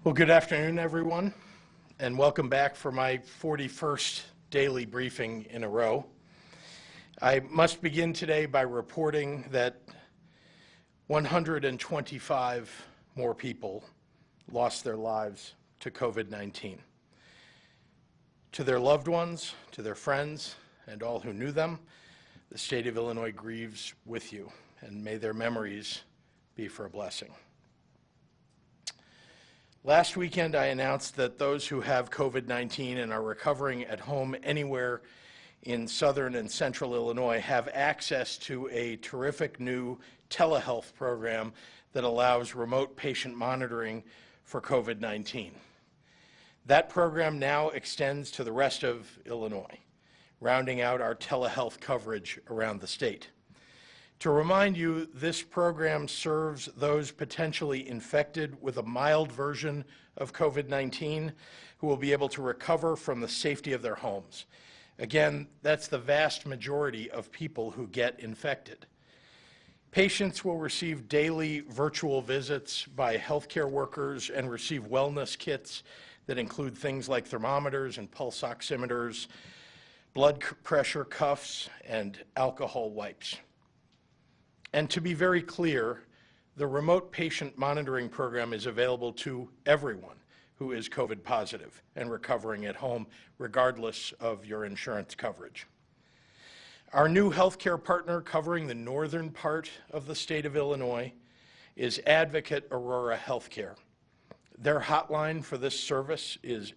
Well, good afternoon, everyone, and welcome back for my 41st daily briefing in a row. I must begin today by reporting that 125 more people lost their lives to COVID-19. To their loved ones, to their friends, and all who knew them, the state of Illinois grieves with you, and may their memories be for a blessing. Last weekend, I announced that those who have COVID-19 and are recovering at home anywhere in southern and central Illinois have access to a terrific new telehealth program that allows remote patient monitoring for COVID-19. That program now extends to the rest of Illinois, rounding out our telehealth coverage around the state. To remind you, this program serves those potentially infected with a mild version of COVID-19 who will be able to recover from the safety of their homes. Again, that's the vast majority of people who get infected. Patients will receive daily virtual visits by healthcare workers and receive wellness kits that include things like thermometers and pulse oximeters, blood pressure cuffs, and alcohol wipes. And to be very clear, the remote patient monitoring program is available to everyone who is COVID positive and recovering at home, regardless of your insurance coverage. Our new healthcare partner covering the northern part of the state of Illinois is Advocate Aurora Healthcare. Their hotline for this service is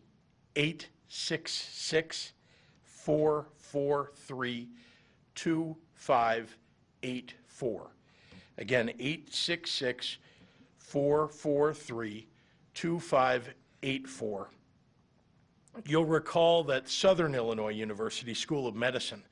866-443-2584. Again, 866-443-2584. You'll recall that Southern Illinois University School of Medicine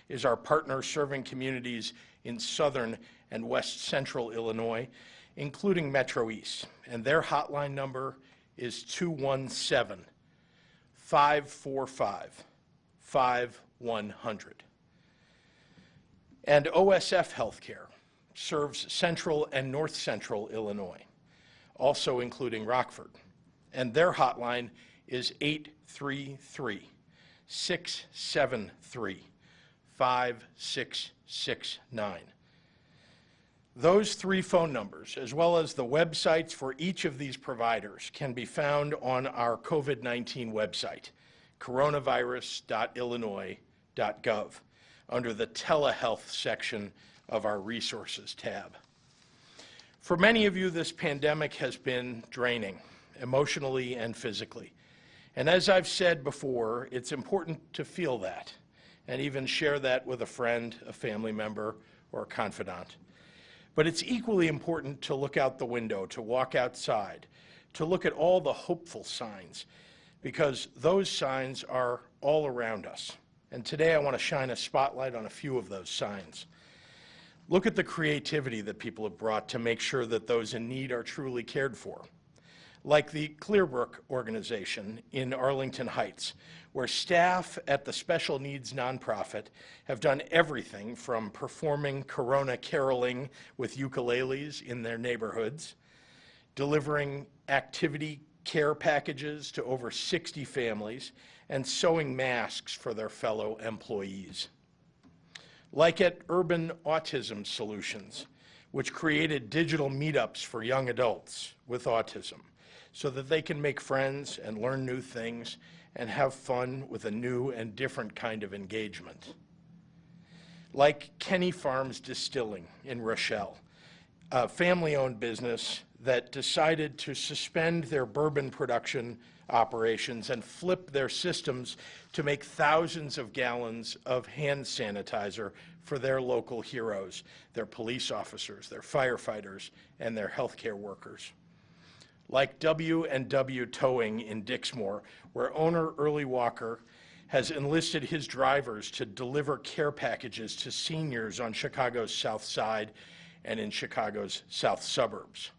is our partner serving communities in southern and west central Illinois, including Metro East, and their hotline number is 217-545-5100. And OSF Healthcare serves central and north central Illinois, also including Rockford, and their hotline is 833-673-5669. Those three phone numbers, as well as the websites for each of these providers, can be found on our COVID-19 website, coronavirus.illinois.gov, under the telehealth section of our resources tab. For many of you, this pandemic has been draining, emotionally and physically. And as I've said before, it's important to feel that and even share that with a friend, a family member, or a confidant. But it's equally important to look out the window, to walk outside, to look at all the hopeful signs, because those signs are all around us. And today I want to shine a spotlight on a few of those signs. Look at the creativity that people have brought to make sure that those in need are truly cared for. Like the Clearbrook organization in Arlington Heights, where staff at the special needs nonprofit have done everything from performing Corona caroling with ukuleles in their neighborhoods, delivering activity care packages to over 60 families, and sewing masks for their fellow employees. Like at Urban Autism Solutions, which created digital meetups for young adults with autism so that they can make friends and learn new things and have fun with a new and different kind of engagement. Like Kenny Farms Distilling in Rochelle, a family-owned business that decided to suspend their bourbon production operations and flip their systems to make thousands of gallons of hand sanitizer for their local heroes, their police officers, their firefighters, and their healthcare workers. Like W&W Towing in Dixmoor, where owner Early Walker has enlisted his drivers to deliver care packages to seniors on Chicago's South Side and in Chicago's south suburbs.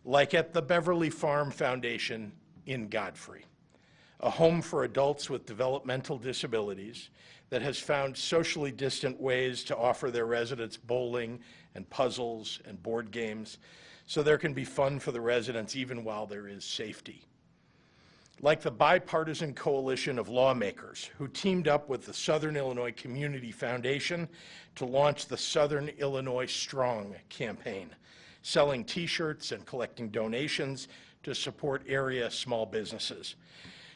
Like at the Beverly Farm Foundation in Godfrey, a home for adults with developmental disabilities that has found socially distant ways to offer their residents bowling and puzzles and board games so there can be fun for the residents even while there is safety. Like the bipartisan coalition of lawmakers who teamed up with the Southern Illinois Community Foundation to launch the Southern Illinois Strong campaign, selling T-shirts and collecting donations to support area small businesses.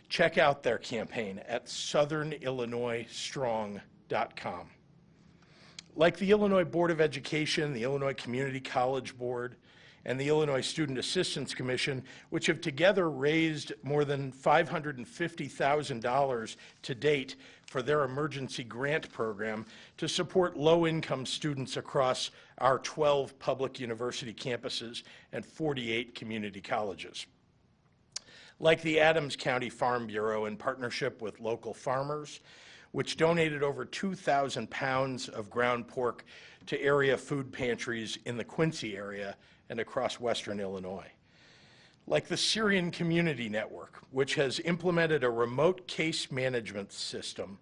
Check out their campaign at southernillinoisstrong.com. Like the Illinois Board of Education, the Illinois Community College Board, and the Illinois Student Assistance Commission, which have together raised more than $550,000 to date for their emergency grant program to support low-income students across our 12 public university campuses and 48 community colleges. Like the Adams County Farm Bureau in partnership with local farmers, which donated over 2,000 pounds of ground pork to area food pantries in the Quincy area and across Western Illinois. Like the Syrian Community Network, which has implemented a remote case management system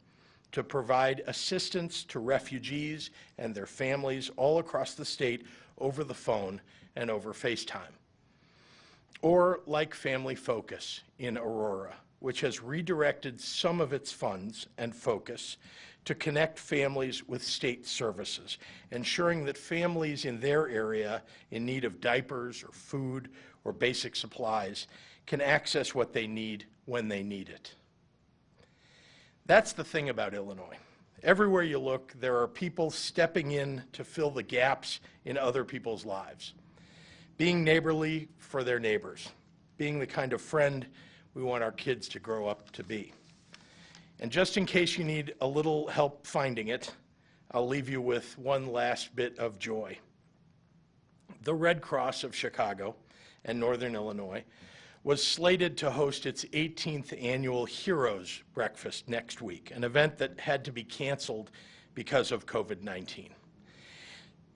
to provide assistance to refugees and their families all across the state over the phone and over FaceTime. Or like Family Focus in Aurora, which has redirected some of its funds and focus to connect families with state services, ensuring that families in their area in need of diapers or food or basic supplies can access what they need when they need it. That's the thing about Illinois. Everywhere you look, there are people stepping in to fill the gaps in other people's lives, being neighborly for their neighbors, being the kind of friend we want our kids to grow up to be. And just in case you need a little help finding it, I'll leave you with one last bit of joy. The Red Cross of Chicago and Northern Illinois was slated to host its 18th annual Heroes Breakfast next week, an event that had to be canceled because of COVID-19.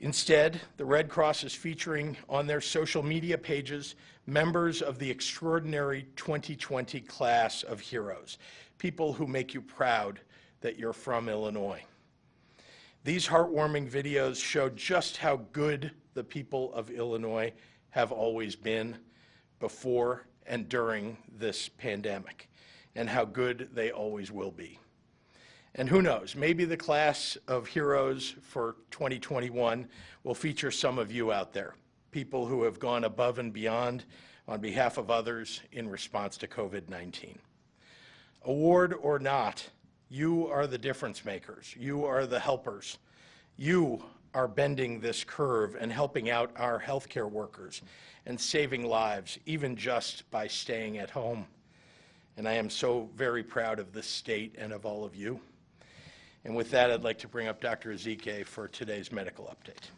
Instead, the Red Cross is featuring on their social media pages members of the extraordinary 2020 class of heroes, people who make you proud that you're from Illinois. These heartwarming videos show just how good the people of Illinois have always been before and during this pandemic, and how good they always will be. And who knows, maybe the class of heroes for 2021 will feature some of you out there, people who have gone above and beyond on behalf of others in response to COVID-19. Award or not, you are the difference makers. You are the helpers. You are bending this curve and helping out our healthcare workers and saving lives, even just by staying at home. And I am so very proud of this state and of all of you. And with that, I'd like to bring up Dr. Ezike for today's medical update.